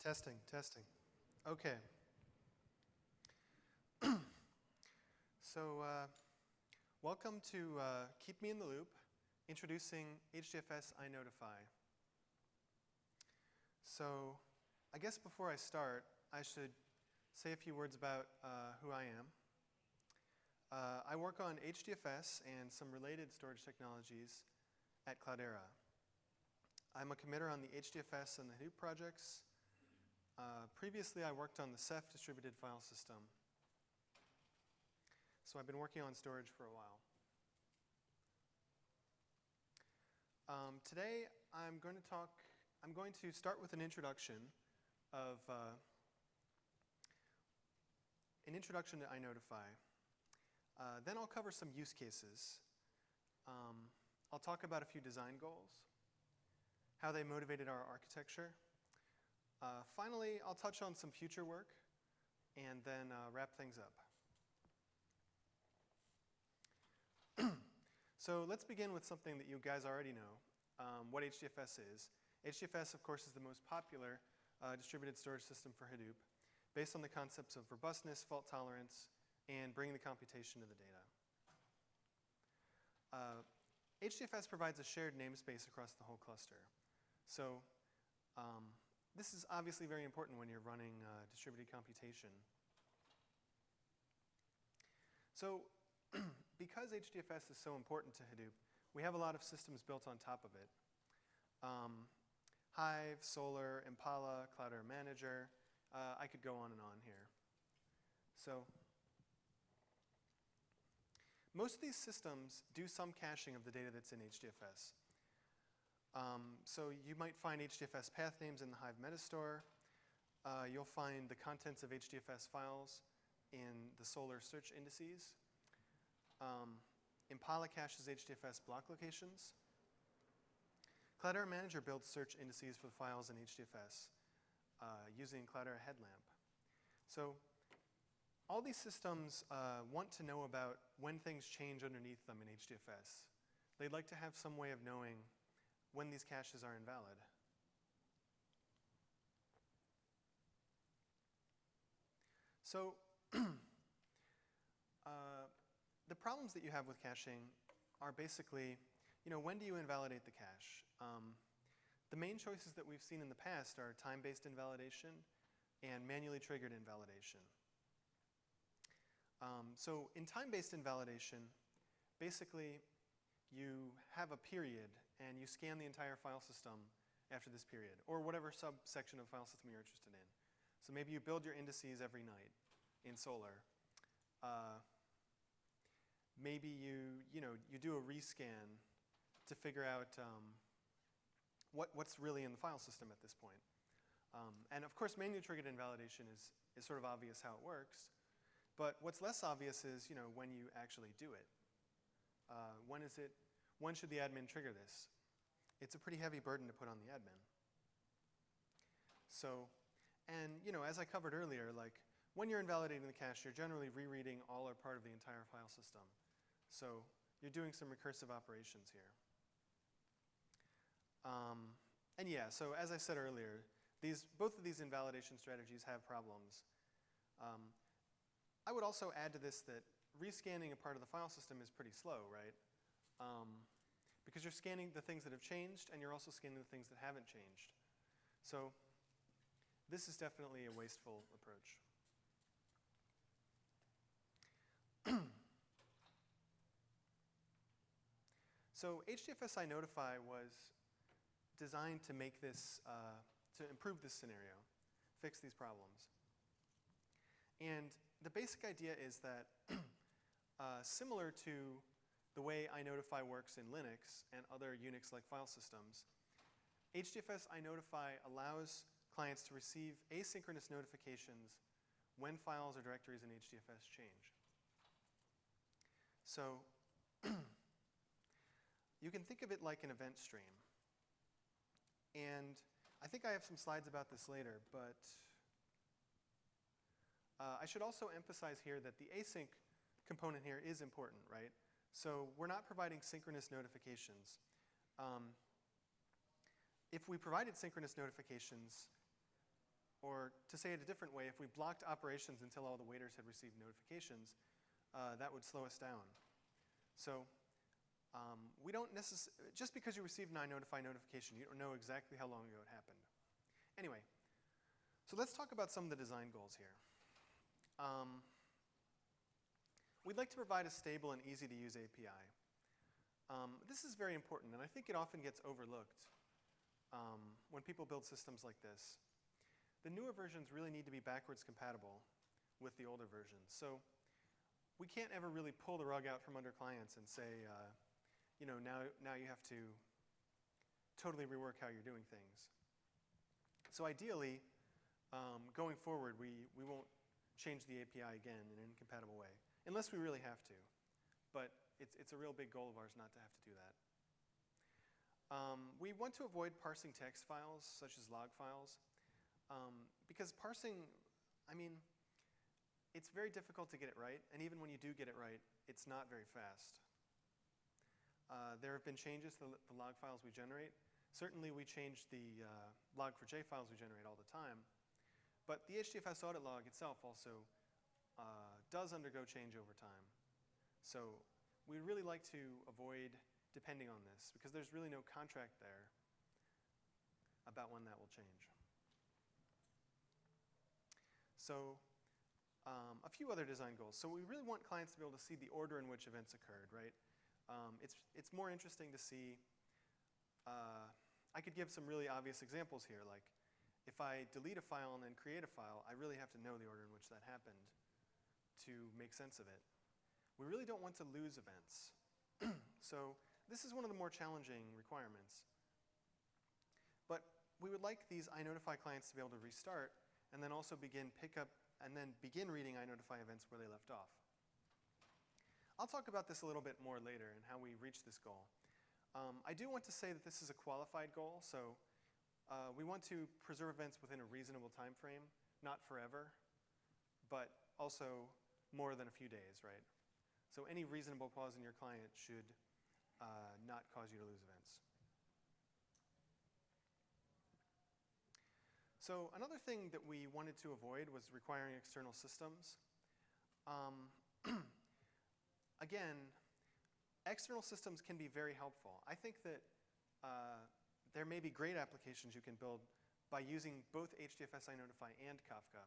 Testing, testing. Okay. So, welcome to Keep Me in the Loop, introducing HDFS INotify. So, I guess before I start, I should say a few words about who I am. I work on HDFS and some related storage technologies at Cloudera. I'm a committer on the HDFS and the Hadoop projects. Previously, I worked on the Ceph distributed file system. So I've been working on storage for a while. Today, I'm going to start with an introduction to INotify. Then I'll cover some use cases. I'll talk about a few design goals, how they motivated our architecture. Finally, I'll touch on some future work, and then wrap things up. So let's begin with something that you guys already know, what HDFS is. HDFS, of course, is the most popular distributed storage system for Hadoop, based on the concepts of robustness, fault tolerance, and bringing the computation to the data. HDFS provides a shared namespace across the whole cluster. So this is obviously very important when you're running distributed computation. So because HDFS is so important to Hadoop, we have a lot of systems built on top of it. Hive, Solar, Impala, Cloudera Manager. I could go on and on here. So most of these systems do some caching of the data that's in HDFS. So you might find HDFS path names in the Hive metastore. You'll find the contents of HDFS files in the Solar search indices. Impala caches HDFS block locations. Cloudera Manager builds search indices for the files in HDFS using Cloudera Headlamp. So all these systems want to know about when things change underneath them in HDFS. They'd like to have some way of knowing when these caches are invalid. So the problems that you have with caching are basically, when do you invalidate the cache? The main choices that we've seen in the past are time-based invalidation and manually triggered invalidation. So in time-based invalidation, basically, you have a period, and you scan the entire file system after this period, or whatever subsection of file system you're interested in. So maybe you build your indices every night in Solar. Maybe you do a rescan to figure out what's really in the file system at this point. And of course, manually triggered invalidation is sort of obvious how it works. But what's less obvious is when you actually do it. When should the admin trigger this? It's a pretty heavy burden to put on the admin. So, and as I covered earlier, when you're invalidating the cache, you're generally rereading all or part of the entire file system. So you're doing some recursive operations here. And yeah, so as I said earlier, both of these invalidation strategies have problems. I would also add to this that rescanning a part of the file system is pretty slow, right? Because you're scanning the things that have changed, and you're also scanning the things that haven't changed. So this is definitely a wasteful approach. So HDFS INotify was designed to make this, to improve this scenario, fix these problems. And the basic idea is that similar to the way INotify works in Linux and other Unix-like file systems, HDFS INotify allows clients to receive asynchronous notifications when files or directories in HDFS change. So you can think of it like an event stream. And I think I have some slides about this later, but I should also emphasize here that the async component here is important, right? So we're not providing synchronous notifications. If we provided synchronous notifications, Or to say it a different way, if we blocked operations until all the waiters had received notifications, that would slow us down. So we don't necessarily, just because you received an INotify notification, you don't know exactly how long ago it happened. Anyway, so let's talk about some of the design goals here. We'd like to provide a stable and easy to use API. This is very important, and I think it often gets overlooked when people build systems like this. The newer versions really need to be backwards compatible with the older versions. So we can't ever really pull the rug out from under clients and say, now you have to totally rework how you're doing things. So ideally, going forward, we won't change the API again in an incompatible way, unless we really have to. But it's a real big goal of ours not to have to do that. We want to avoid parsing text files, such as log files, because parsing, it's very difficult to get it right, and even when you do get it right, it's not very fast. There have been changes to the log files we generate. Certainly we change the log4j files we generate all the time, but the HDFS audit log itself also does undergo change over time. So we'd really like to avoid depending on this, because there's really no contract there about when that will change. So a few other design goals. So we really want clients to be able to see the order in which events occurred, right? It's more interesting to see, I could give some really obvious examples here, like if I delete a file and then create a file, I really have to know the order in which that happened to make sense of it. We really don't want to lose events. So this is one of the more challenging requirements. But we would like these INotify clients to be able to restart and then also begin reading INotify events where they left off. I'll talk about this a little bit more later and how we reach this goal. I do want to say that this is a qualified goal, so we want to preserve events within a reasonable time frame, not forever, but also more than a few days, right? So any reasonable pause in your client should not cause you to lose events. So another thing that we wanted to avoid was requiring external systems. Again, external systems can be very helpful. I think that there may be great applications you can build by using both HDFS INotify and Kafka.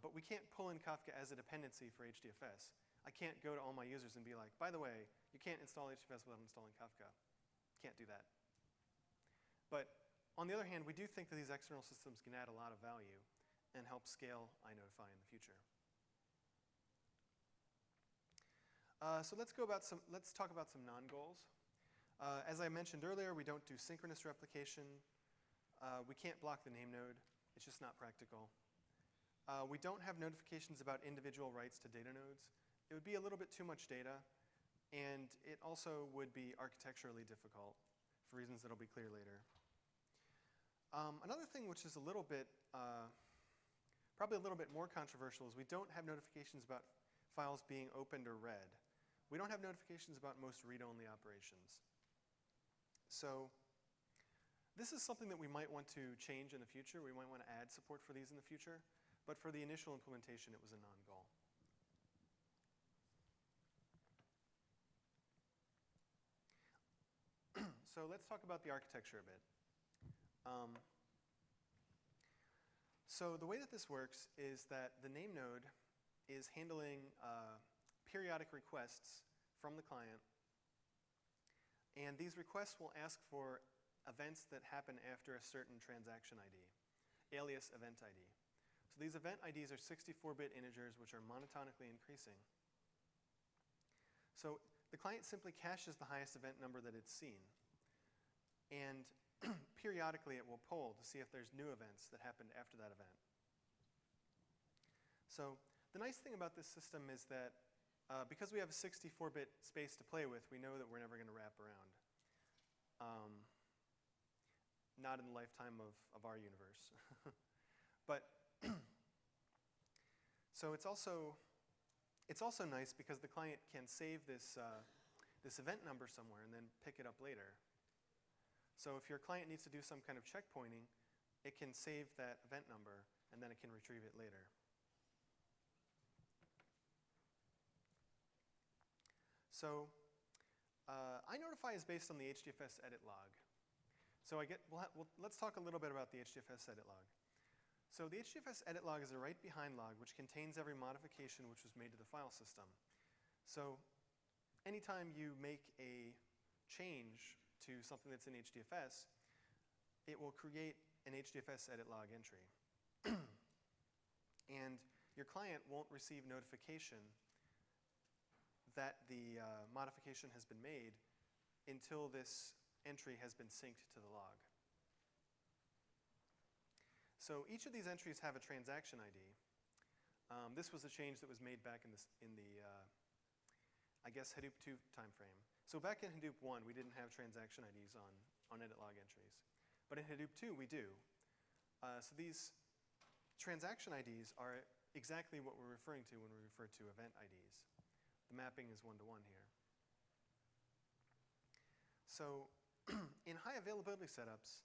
But we can't pull in Kafka as a dependency for HDFS. I can't go to all my users and be like, by the way, you can't install HDFS without installing Kafka. Can't do that. But on the other hand, we do think that these external systems can add a lot of value and help scale INotify in the future. So let's talk about some non-goals. As I mentioned earlier, we don't do synchronous replication. We can't block the name node. It's just not practical. We don't have notifications about individual writes to data nodes. It would be a little bit too much data, and it also would be architecturally difficult for reasons that'll be clear later. Another thing which is a little bit, probably a little bit more controversial is we don't have notifications about files being opened or read. We don't have notifications about most read-only operations. So this is something that we might want to change in the future. We might want to add support for these in the future. But for the initial implementation, it was a non-goal. So let's talk about the architecture a bit. So the way that this works is that the name node is handling periodic requests from the client. And these requests will ask for events that happen after a certain transaction ID, alias event ID. So these event IDs are 64-bit integers which are monotonically increasing. So the client simply caches the highest event number that it's seen. And periodically it will poll to see if there's new events that happened after that event. So the nice thing about this system is that because we have a 64-bit space to play with, we know that we're never going to wrap around. Not in the lifetime of our universe. But so it's also nice because the client can save this event number somewhere and then pick it up later. So if your client needs to do some kind of checkpointing, it can save that event number, and then it can retrieve it later. So INotify is based on the HDFS edit log. So let's talk a little bit about the HDFS edit log. So the HDFS edit log is a write behind log which contains every modification which was made to the file system. So anytime you make a change to something that's in HDFS, it will create an HDFS edit log entry. And your client won't receive notification that the modification has been made until this entry has been synced to the log. So each of these entries have a transaction ID. This was a change that was made back in the I guess, Hadoop 2 timeframe. So back in Hadoop 1, we didn't have transaction IDs on edit log entries. But in Hadoop 2, we do. So these transaction IDs are exactly what we're referring to when we refer to event IDs. The mapping is one-to-one here. So in high availability setups,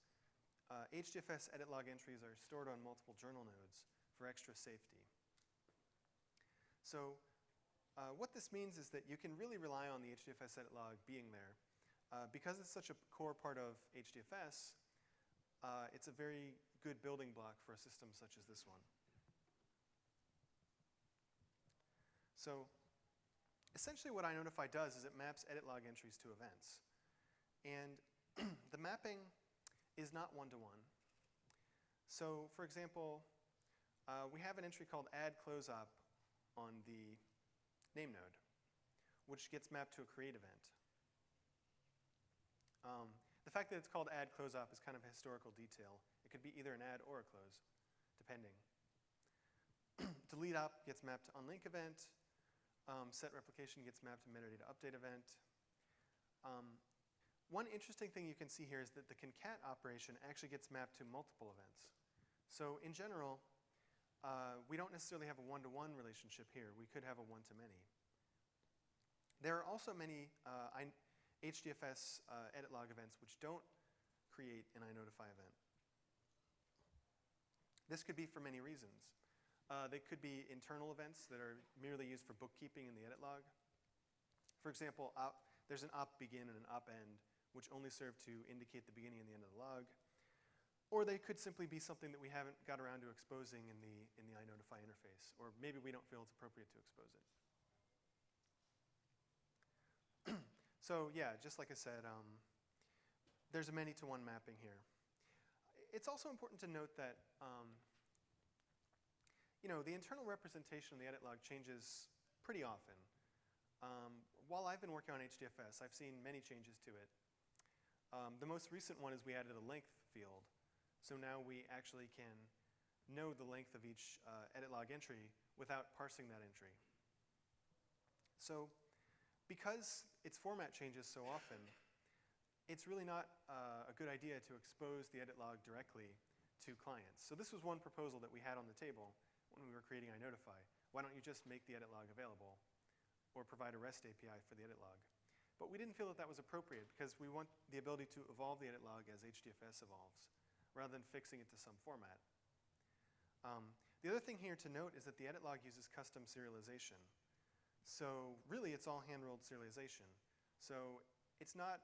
HDFS edit log entries are stored on multiple journal nodes for extra safety. So what this means is that you can really rely on the HDFS edit log being there. Because it's such a core part of HDFS, it's a very good building block for a system such as this one. So essentially what INotify does is it maps edit log entries to events. And the mapping is not one-to-one. So for example, we have an entry called add closeOp on the name node, which gets mapped to a create event. The fact that it's called add closeOp is kind of a historical detail. It could be either an add or a close, depending. Delete op gets mapped to unlink event. Set replication gets mapped to metadata update event. One interesting thing you can see here is that the concat operation actually gets mapped to multiple events. So in general, we don't necessarily have a one-to-one relationship here. We could have a one-to-many. There are also many HDFS edit log events which don't create an INotify event. This could be for many reasons. They could be internal events that are merely used for bookkeeping in the edit log. For example, there's an op begin and an op end, which only serve to indicate the beginning and the end of the log. Or they could simply be something that we haven't got around to exposing in the INotify interface, or maybe we don't feel it's appropriate to expose it. So yeah, just like I said, there's a many-to-one mapping here. It's also important to note that the internal representation of the edit log changes pretty often. While I've been working on HDFS, I've seen many changes to it. The most recent one is we added a length field. So now we actually can know the length of each edit log entry without parsing that entry. So because its format changes so often, it's really not a good idea to expose the edit log directly to clients. So this was one proposal that we had on the table when we were creating INotify. Why don't you just make the edit log available or provide a REST API for the edit log? But we didn't feel that that was appropriate because we want the ability to evolve the edit log as HDFS evolves, rather than fixing it to some format. The other thing here to note is that the edit log uses custom serialization. So really, it's all hand-rolled serialization. So it's not,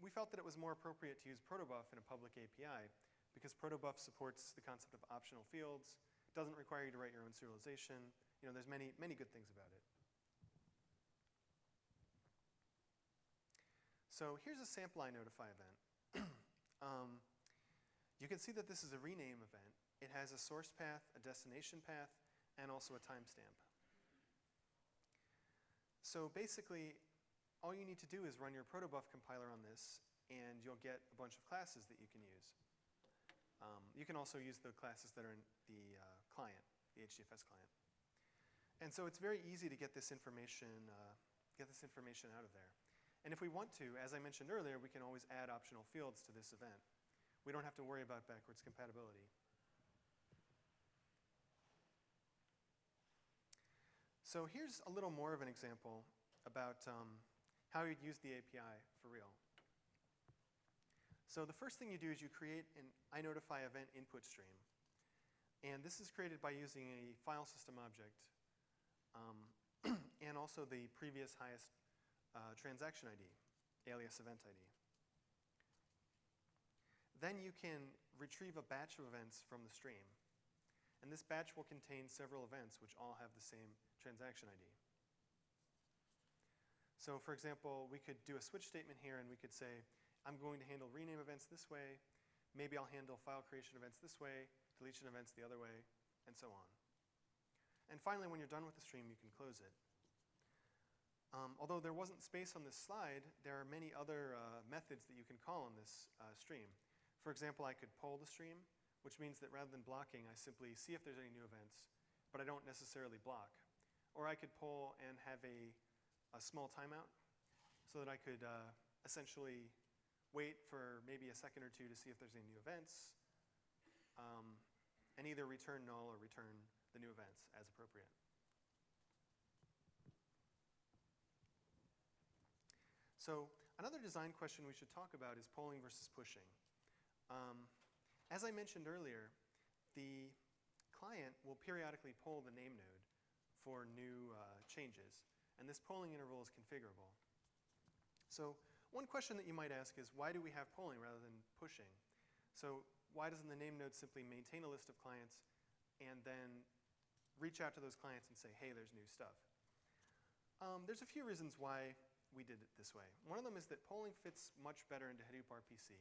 we felt that it was more appropriate to use protobuf in a public API because protobuf supports the concept of optional fields, doesn't require you to write your own serialization. There's many good things about it. So here's a sample INotify event. You can see that this is a rename event. It has a source path, a destination path, and also a timestamp. So basically, all you need to do is run your protobuf compiler on this, and you'll get a bunch of classes that you can use. You can also use the classes that are in the client, the HDFS client. And so it's very easy to get this information out of there. And if we want to, as I mentioned earlier, we can always add optional fields to this event. We don't have to worry about backwards compatibility. So here's a little more of an example about how you'd use the API for real. So the first thing you do is you create an INotify event input stream. And this is created by using a file system object and also the previous highest transaction ID, alias event ID. Then you can retrieve a batch of events from the stream. And this batch will contain several events which all have the same transaction ID. So for example, we could do a switch statement here and we could say, I'm going to handle rename events this way. Maybe I'll handle file creation events this way, deletion events the other way, and so on. And finally, when you're done with the stream, you can close it. Although there wasn't space on this slide, there are many other methods that you can call on this stream. For example, I could poll the stream, which means that rather than blocking, I simply see if there's any new events, but I don't necessarily block. Or I could poll and have a small timeout so that I could essentially wait for maybe a second or two to see if there's any new events, and either return null or return the new events as appropriate. So another design question we should talk about is polling versus pushing. As I mentioned earlier, the client will periodically poll the name node for new changes, and this polling interval is configurable. So one question that you might ask is, why do we have polling rather than pushing? So why doesn't the name node simply maintain a list of clients and then reach out to those clients and say, hey, there's new stuff? There's a few reasons why we did it this way. One of them is that polling fits much better into Hadoop RPC.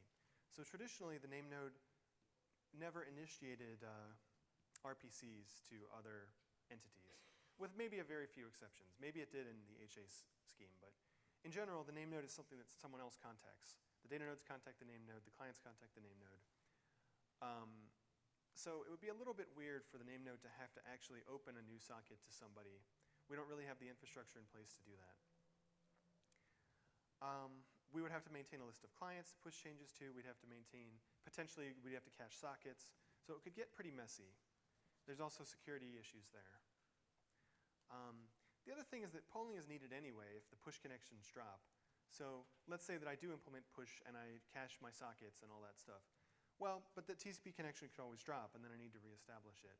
So traditionally, the name node never initiated RPCs to other entities, with maybe a very few exceptions. Maybe it did in the HA scheme, but in general, the name node is something that someone else contacts. The data nodes contact the name node, the clients contact the name node. So it would be a little bit weird for the name node to have to actually open a new socket to somebody. We don't really have the infrastructure in place to do that. We would have to maintain a list of clients to push changes to. We'd have to maintain, potentially, we'd have to cache sockets. So it could get pretty messy. There's also security issues there. The other thing is that polling is needed anyway if the push connections drop. So let's say that I do implement push and I cache my sockets and all that stuff. Well, but the TCP connection could always drop, and then I need to reestablish it.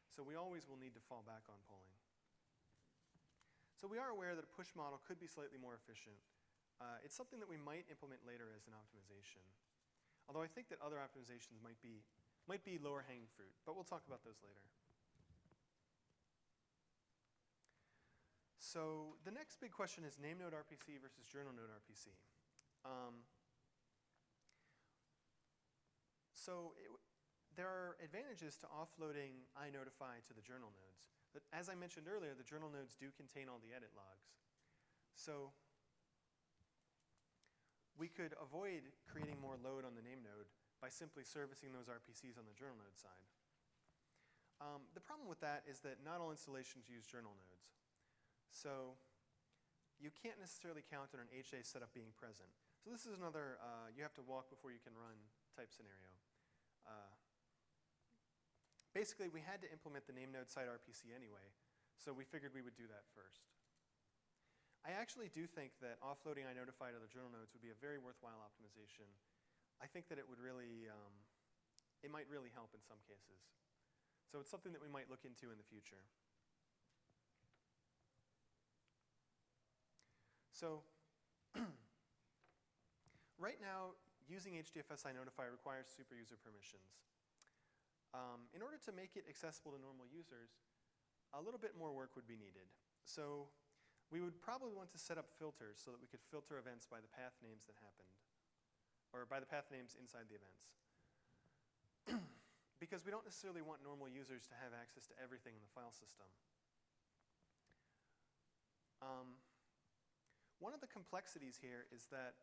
So we always will need to fall back on polling. So we are aware that a push model could be slightly more efficient. It's something that we might implement later as an optimization. Although I think that other optimizations might be lower hanging fruit, but we'll talk about those later. So the next big question is name node RPC versus journal node RPC. There are advantages to offloading INotify to the journal nodes. But as I mentioned earlier, the journal nodes do contain all the edit logs. So we could avoid creating more load on the name node by simply servicing those RPCs on the journal node side. The problem with that is that not all installations use journal nodes. So you can't necessarily count on an HA setup being present. So this is another you have to walk before you can run type scenario. Basically, we had to implement the name node side RPC anyway, so we figured we would do that first. I actually do think that offloading INotify to the journal nodes would be a very worthwhile optimization. I think that it would really, it might really help in some cases. So it's something that we might look into in the future. So right now, using HDFS INotify requires super user permissions. In order to make it accessible to normal users, a little bit more work would be needed. So we would probably want to set up filters so that we could filter events by the path names that happened, or by the path names inside the events. Because we don't necessarily want normal users to have access to everything in the file system. One of the complexities here is that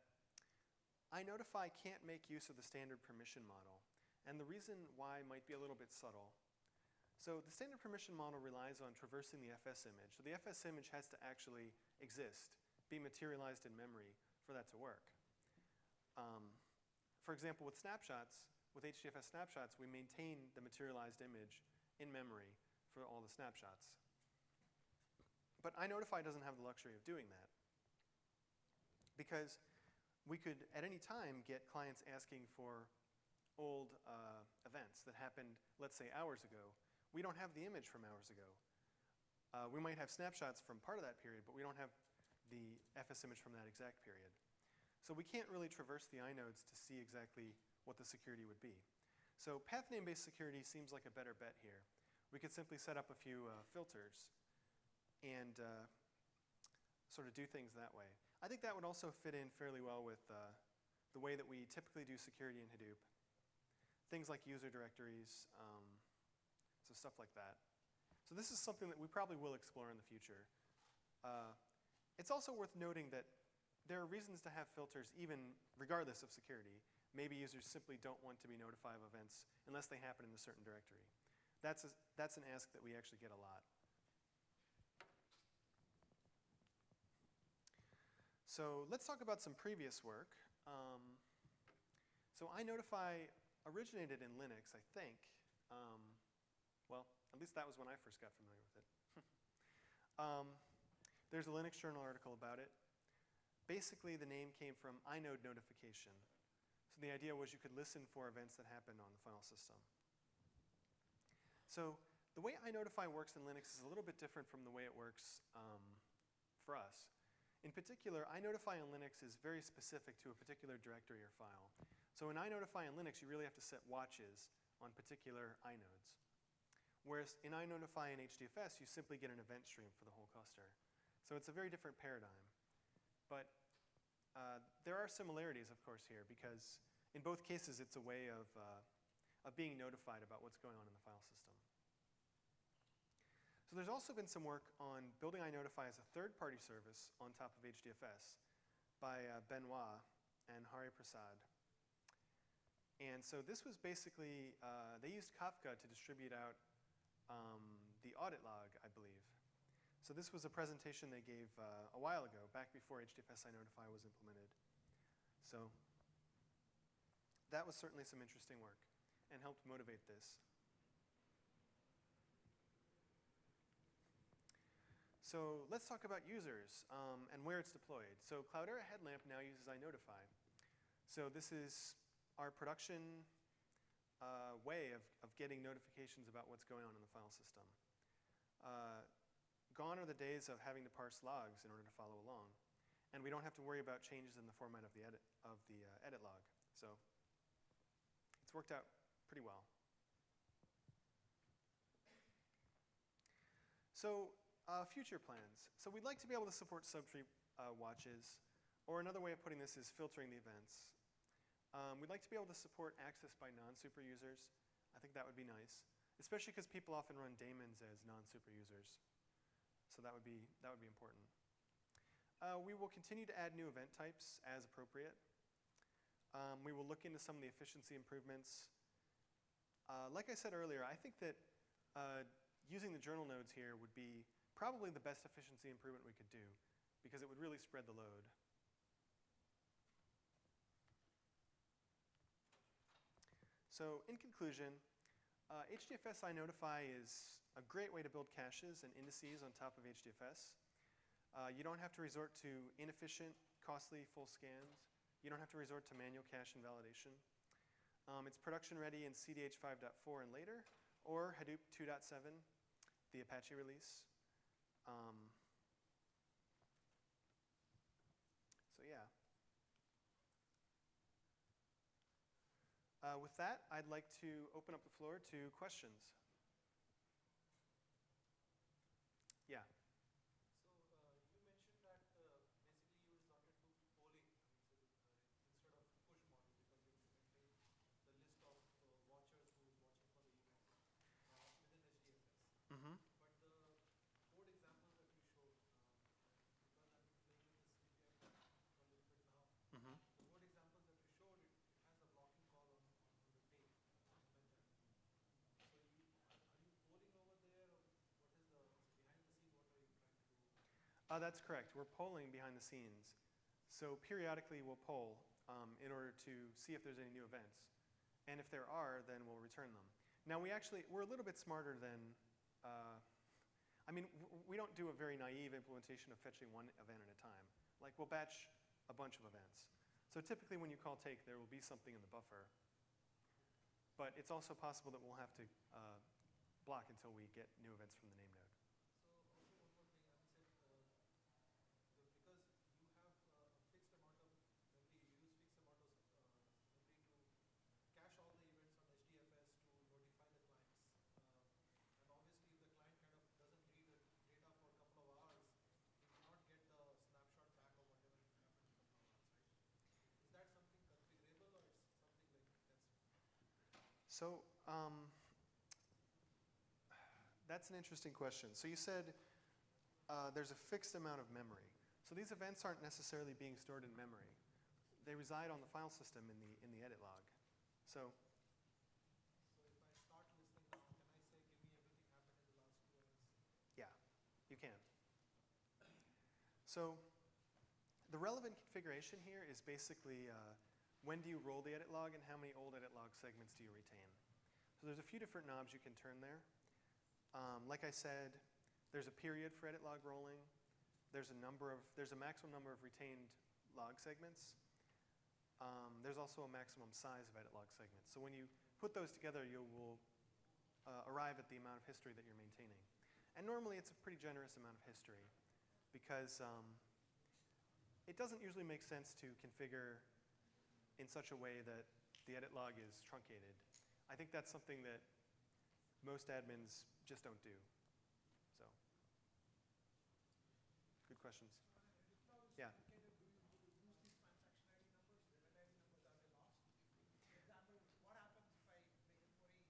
INotify can't make use of the standard permission model. And the reason why might be a little bit subtle. So the standard permission model relies on traversing the FS image. So the FS image has to actually exist, be materialized in memory for that to work. For example, with snapshots, with HDFS snapshots, we maintain the materialized image in memory for all the snapshots. But INotify doesn't have the luxury of doing that, because we could, at any time, get clients asking for old events that happened, let's say, hours ago. We don't have the image from hours ago. We might have snapshots from part of that period, but we don't have the FS image from that exact period. So we can't really traverse the inodes to see exactly what the security would be. So path name-based security seems like a better bet here. We could simply set up a few filters and sort of do things that way. I think that would also fit in fairly well with the way that we typically do security in Hadoop. Things like user directories, so stuff like that. So this is something that we probably will explore in the future. It's also worth noting that there are reasons to have filters even regardless of security. Maybe users simply don't want to be notified of events unless they happen in a certain directory. That's an ask that we actually get a lot. So let's talk about some previous work. So INotify originated in Linux, I think. Well, at least that was when I first got familiar with it. There's a Linux journal article about it. Basically, the name came from inode notification. So the idea was you could listen for events that happened on the file system. So the way INotify works in Linux is a little bit different from the way it works for us. In particular, INotify in Linux is very specific to a particular directory or file. So in INotify in Linux, you really have to set watches on particular inodes. Whereas in INotify and HDFS, you simply get an event stream for the whole cluster. So it's a very different paradigm. But there are similarities, of course, here, because in both cases, it's a way of being notified about what's going on in the file system. So there's also been some work on building INotify as a third-party service on top of HDFS by Benoit and Hari Prasad. And so this was basically, they used Kafka to distribute out the audit log, I believe. So this was a presentation they gave a while ago, back before HDFS INotify was implemented. So that was certainly some interesting work and helped motivate this. So let's talk about users and where it's deployed. So Cloudera Headlamp now uses INotify. So this is our production way of getting notifications about what's going on in the file system. Gone are the days of having to parse logs in order to follow along. And we don't have to worry about changes in the format of the edit log. So it's worked out pretty well. So future plans. So we'd like to be able to support subtree watches, or another way of putting this is filtering the events. We'd like to be able to support access by non-super users. I think that would be nice, especially because people often run daemons as non-super users. So that would be important. We will continue to add new event types as appropriate. We will look into some of the efficiency improvements. Like I said earlier, I think that using the journal nodes here would be probably the best efficiency improvement we could do, because it would really spread the load. So in conclusion, HDFS INotify is a great way to build caches and indices on top of HDFS. You don't have to resort to inefficient, costly full scans. You don't have to resort to manual cache invalidation. It's production ready in CDH 5.4 and later, or Hadoop 2.7, the Apache release. So yeah. With that, I'd like to open up the floor to questions. Yeah. So you mentioned that basically you resorted to polling instead of push model, because you implemented the list of watchers who is watching for the event within HDFS. Mm-hmm. But the code examples that you showed, because I'm playing with this API a little bit now, Mm-hmm. the code examples that you showed, it has a blocking call on the tape method. So are you polling over there, or what is the behind the scene? What are you trying to do? That's correct. We're polling behind the scenes. So periodically we'll poll in order to see if there's any new events. And if there are, then we'll return them. Now we're a little bit smarter than, we don't do a very naive implementation of fetching one event at a time. Like we'll batch a bunch of events. So typically when you call take, there will be something in the buffer. But it's also possible that we'll have to block until we get new events from the name node. So also one more thing, because you have a fixed amount of memory, you use fixed amount of memory to cache all the events on HDFS to notify the clients. And obviously, if the client kind of doesn't read the data for a couple of hours, you cannot get the snapshot back of whatever happened in a couple of hours, right? Is that something configurable, or is something like that's? So that's an interesting question. So you said there's a fixed amount of memory. So these events aren't necessarily being stored in memory. They reside on the file system in the edit log. So So if I start listening now, can I say, give me everything happened in the last 2 hours? yeah, you can. So the relevant configuration here is basically when do you roll the edit log and how many old edit log segments do you retain. So there's a few different knobs you can turn there. Like I said, there's a period for edit log rolling. There's a maximum number of retained log segments. There's also a maximum size of edit log segments. So when you put those together, you will arrive at the amount of history that you're maintaining. And normally it's a pretty generous amount of history because it doesn't usually make sense to configure in such a way that the edit log is truncated. I think that's something that most admins just don't do. So, good questions. Yeah. Do you lose these transaction ID numbers, the event ID numbers, are they lost? For example, what happens if I make a query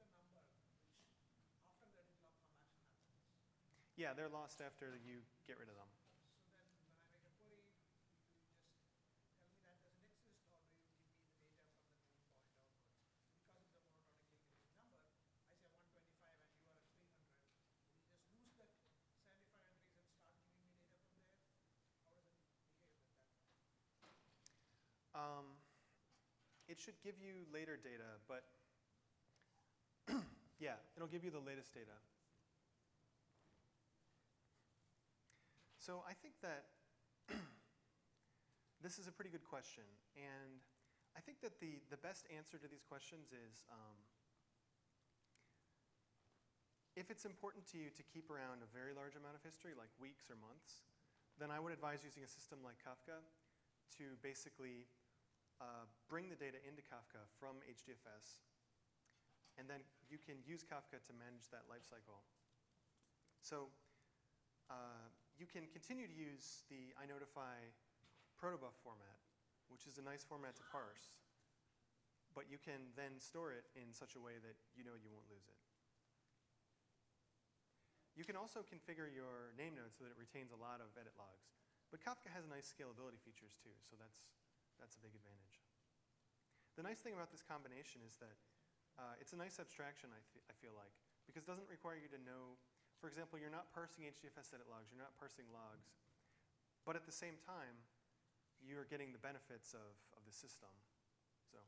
with a number which after the edit log transaction happens? Yeah, they're lost after you get rid of them. So then when I make a query, do you just tell me that doesn't exist, or do you give me the data from the new point outwards? Because it's a monotonically increasing number, I say 125 and you are at 300. Will you just lose that 75 entries and start giving me data from there? How does it behave at that point? It should give you later data, but yeah, it'll give you the latest data. So I think that this is a pretty good question, and I think that the best answer to these questions is if it's important to you to keep around a very large amount of history, like weeks or months, then I would advise using a system like Kafka to basically bring the data into Kafka from HDFS, and then you can use Kafka to manage that lifecycle. So you can continue to use the INotify protobuf format, which is a nice format to parse, but you can then store it in such a way that you know you won't lose it. You can also configure your name node so that it retains a lot of edit logs. But Kafka has nice scalability features too, so that's a big advantage. The nice thing about this combination is that it's a nice abstraction, I feel like, because it doesn't require you to know. For example, you're not parsing HDFS edit logs, you're not parsing logs, but at the same time, you're getting the benefits of the system. So,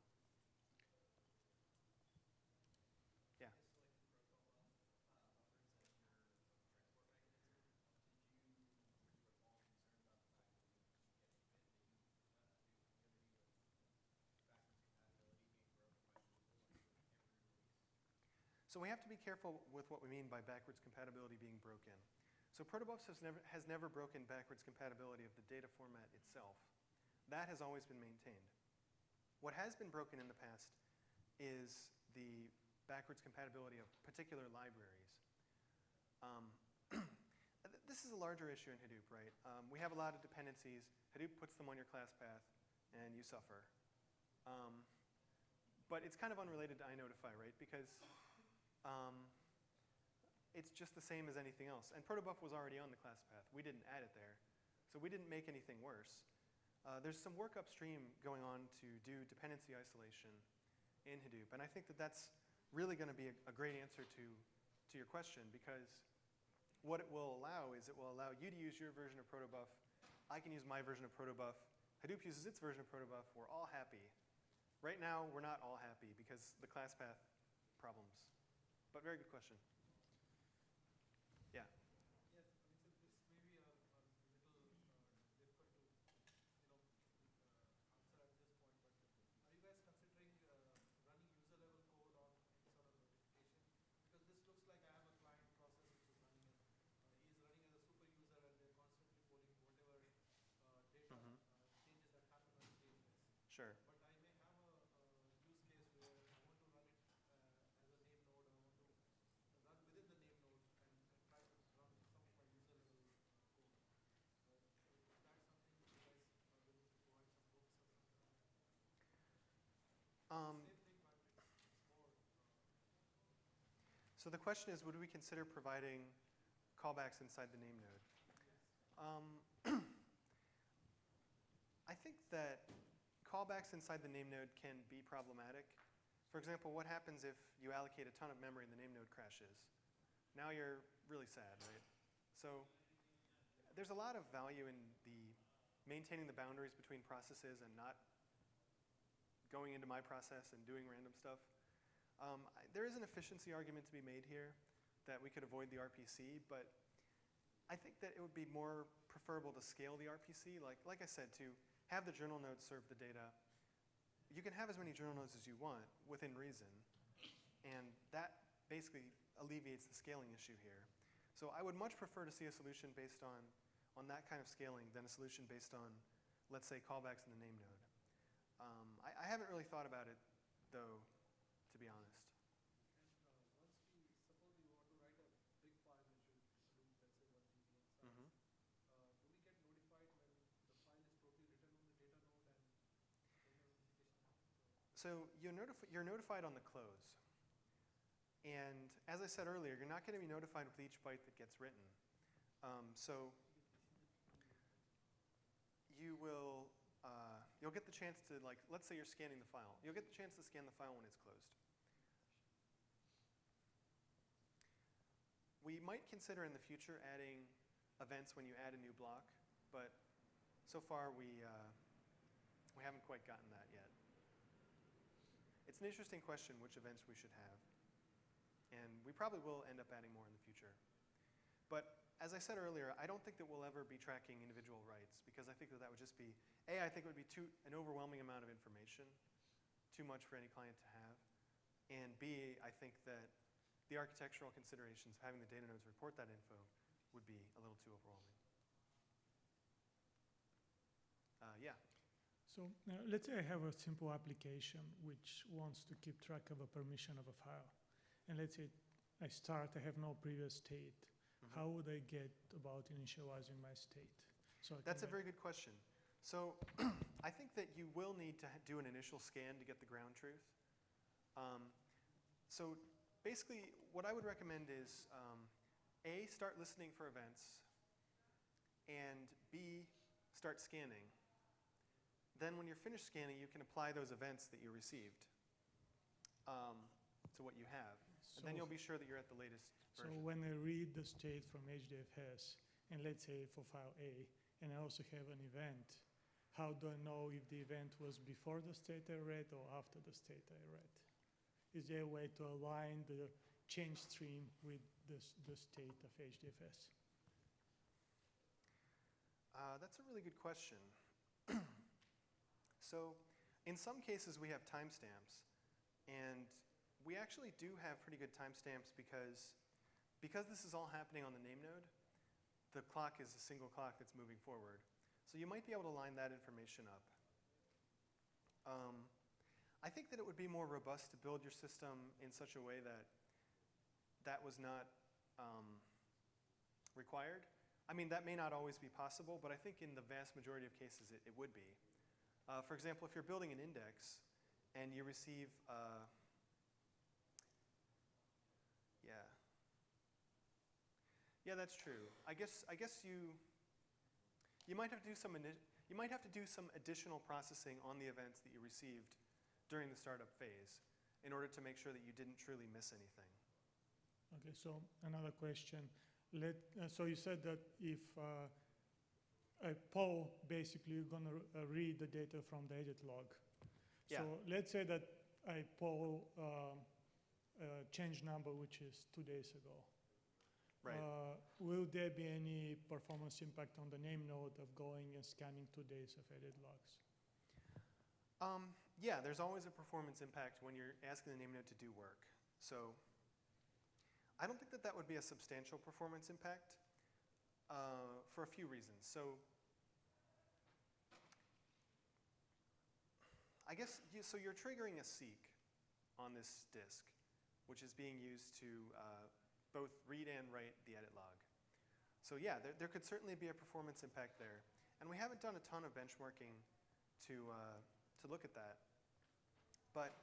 yeah. So we have to be careful with what we mean by backwards compatibility being broken. So protobufs has never broken backwards compatibility of the data format itself. That has always been maintained. What has been broken in the past is the backwards compatibility of particular libraries. This is a larger issue in Hadoop, right? We have a lot of dependencies. Hadoop puts them on your class path, and you suffer. But it's kind of unrelated to INotify, right? Because it's just the same as anything else. And protobuf was already on the class path. We didn't add it there. So we didn't make anything worse. There's some work upstream going on to do dependency isolation in Hadoop. And I think that that's really going to be a great answer to your question, because what it will allow is it will allow you to use your version of protobuf. I can use my version of protobuf. Hadoop uses its version of protobuf. We're all happy. Right now, we're not all happy because the class path problems. But very good question. Yeah. Yes, I mean, so this may be a little difficult to, So the question is, would we consider providing callbacks inside the name node? I think that callbacks inside the name node can be problematic. For example, what happens if you allocate a ton of memory and the name node crashes? Now you're really sad, right? So there's a lot of value in maintaining the boundaries between processes and not going into my process and doing random stuff. There is an efficiency argument to be made here that we could avoid the RPC, but I think that it would be more preferable to scale the RPC. Like I said, to have the journal nodes serve the data. You can have as many journal nodes as you want within reason, and that basically alleviates the scaling issue here. So I would much prefer to see a solution based on that kind of scaling than a solution based on, let's say, callbacks in the name node. I haven't really thought about it, though, to be honest. Suppose you want to write a big file which will loop, let's say 1 GB in size. Mhm. Do we get notified when the file is totally written on the data node and then the notification? So you're notified on the close. And as I said earlier, you're not going to be notified with each byte that gets written. So you'll get the chance to, like, let's say you're scanning the file. You'll get the chance to scan the file when it's closed. We might consider in the future adding events when you add a new block, but so far we haven't quite gotten that yet. It's an interesting question which events we should have, and we probably will end up adding more in the future. But as I said earlier, I don't think that we'll ever be tracking individual writes, because I think that would just be, I think it would be an overwhelming amount of information, too much for any client to have, and B, I think that the architectural considerations of having the data nodes report that info would be a little too overwhelming. Yeah. So let's say I have a simple application which wants to keep track of a permission of a file. And let's say I have no previous state. Mhm. How would I get about initializing my state? So That's a very good question. So I think that you will need to do an initial scan to get the ground truth. So basically, what I would recommend is A, start listening for events, and B, start scanning. Then when you're finished scanning, you can apply those events that you received to what you have. And then you'll be sure that you're at the latest version. So when I read the state from HDFS, and let's say for file A, and I also have an event, how do I know if the event was before the state I read or after the state I read? Is there a way to align the change stream with the state of HDFS? That's a really good question. So in some cases, we have timestamps. And we actually do have pretty good timestamps because this is all happening on the name node, the clock is a single clock that's moving forward. So you might be able to line that information up. I think that it would be more robust to build your system in such a way that that was not required. I mean, that may not always be possible, but I think in the vast majority of cases it would be. For example, if you're building an index and you receive, yeah, that's true. I guess you might have to do some additional processing on the events that you received during the startup phase in order to make sure that you didn't truly miss anything. Okay, so another question. So you said that if a poll, basically you're going to read the data from the edit log. Yeah. So let's say that I poll a change number which is 2 days ago. Right. Will there be any performance impact on the name node of going and scanning 2 days of edit logs? Yeah, there's always a performance impact when you're asking the name node to do work. So I don't think that would be a substantial performance impact for a few reasons. So I guess, so you're triggering a seek on this disk, which is being used to both read and write the edit log. So yeah, there could certainly be a performance impact there. And we haven't done a ton of benchmarking to look at that. But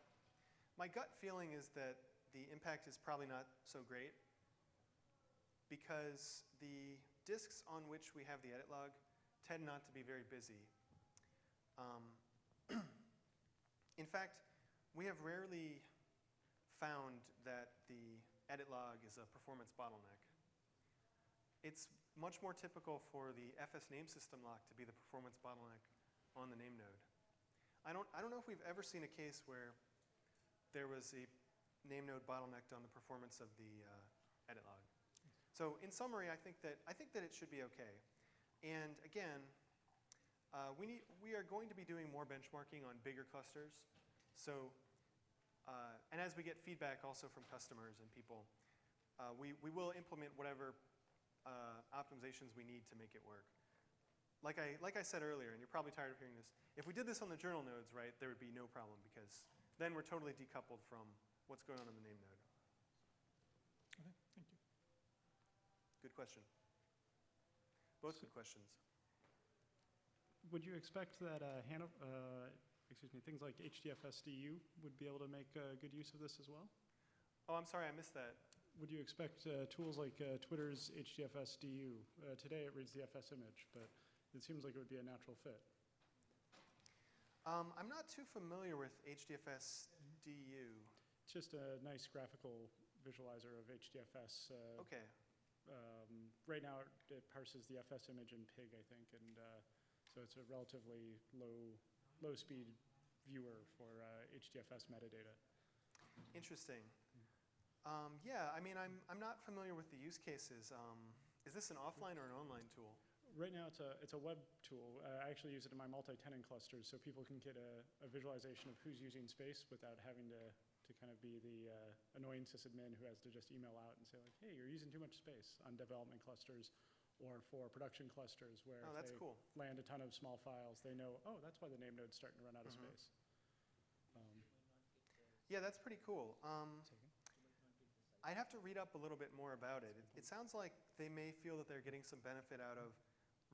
my gut feeling is that the impact is probably not so great because the disks on which we have the edit log tend not to be very busy. In fact, we have rarely found that the edit log is a performance bottleneck. It's much more typical for the FS name system lock to be the performance bottleneck on the name node. I don't know if we've ever seen a case where there was a name node bottlenecked on the performance of the edit log. So in summary, I think that it should be okay. And again, we are going to be doing more benchmarking on bigger clusters. So, and as we get feedback also from customers and people, we will implement whatever optimizations we need to make it work. Like I said earlier, and you're probably tired of hearing this, if we did this on the journal nodes, right, there would be no problem because then we're totally decoupled from what's going on in the name node. Okay, thank you. Good question. Both good questions. Would you expect that things like HDFS DU would be able to make good use of this as well? Oh, I'm sorry, I missed that. Would you expect tools like Twitter's HDFS DU? Today it reads the FS image, but it seems like it would be a natural fit. I'm not too familiar with HDFS DU. It's just a nice graphical visualizer of HDFS. Okay. Right now it parses the FS image in PIG, I think, and so it's a relatively low speed viewer for HDFS metadata. Interesting. Yeah, I mean, I'm not familiar with the use cases. Is this an offline or an online tool? Right now it's a web tool. I actually use it in my multi-tenant clusters so people can get a visualization of who's using space without having to kind of be the annoying sysadmin who has to just email out and say like, hey, you're using too much space on development clusters or for production clusters where Oh, if that's they cool. land a ton of small files, they know, oh, that's why the name node's starting to run out of space. Yeah, that's pretty cool. I'd have to read up a little bit more about it. It sounds like they may feel that they're getting some benefit out of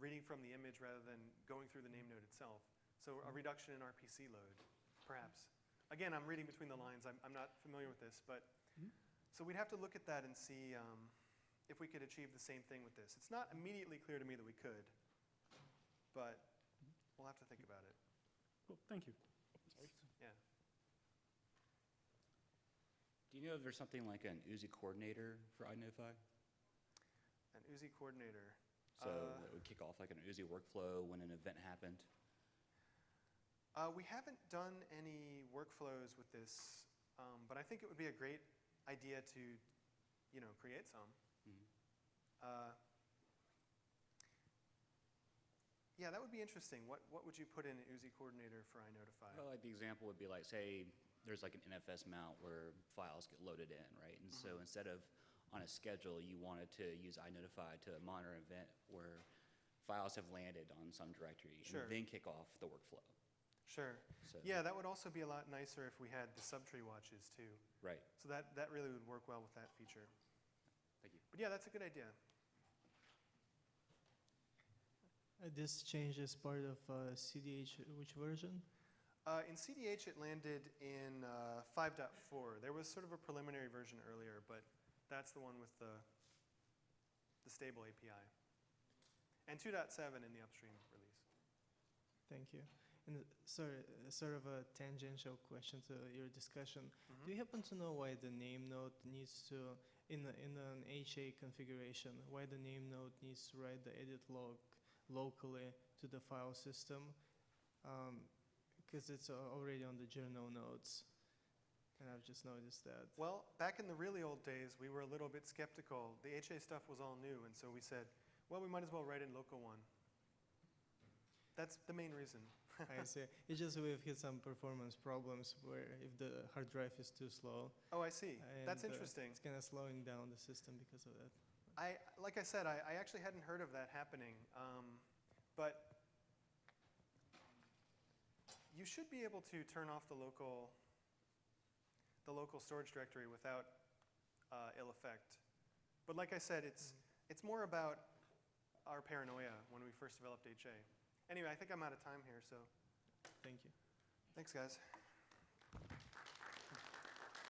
reading from the image rather than going through the name node itself. So a reduction in RPC load, perhaps. Again, I'm reading between the lines. I'm not familiar with this, but so we'd have to look at that and see if we could achieve the same thing with this. It's not immediately clear to me that we could, but we'll have to think about it. Cool, thank you. Yeah. Do you know if there's something like an Uzi coordinator for INotify? An Uzi coordinator. So it would kick off like an Uzi workflow when an event happened? We haven't done any workflows with this, but I think it would be a great idea to, create some. Yeah, that would be interesting. What would you put in an Uzi coordinator for INotify? Well, like the example would be like, say, there's like an NFS mount where files get loaded in, right? And so instead of on a schedule, you wanted to use INotify to monitor an event where files have landed on some directory Sure. and then kick off the workflow. Sure. So, Yeah, that would also be a lot nicer if we had the subtree watches too. Right. So that really would work well with that feature. Thank you. But yeah, that's a good idea. This change is part of CDH, which version? In CDH, it landed in 5.4. There was sort of a preliminary version earlier, but that's the one with the stable API. And 2.7 in the upstream release. Thank you. And sorry, sort of a tangential question to your discussion. Do you happen to know why the name node needs to, in an HA configuration, why the name node needs to write the edit log locally to the file system? Because it's already on the journal nodes. And I've just noticed that. Well, back in the really old days, we were a little bit skeptical. The HA stuff was all new, and so we said, well, we might as well write in local one. That's the main reason. I see. It's just we've hit some performance problems where if the hard drive is too slow. Oh, I see. That's and, interesting. It's kind of slowing down the system because of that. Like I said, I actually hadn't heard of that happening, but you should be able to turn off the local storage directory without ill effect. But like I said, it's more about our paranoia when we first developed HA. Anyway, I think I'm out of time here, so Thank you. thanks, guys.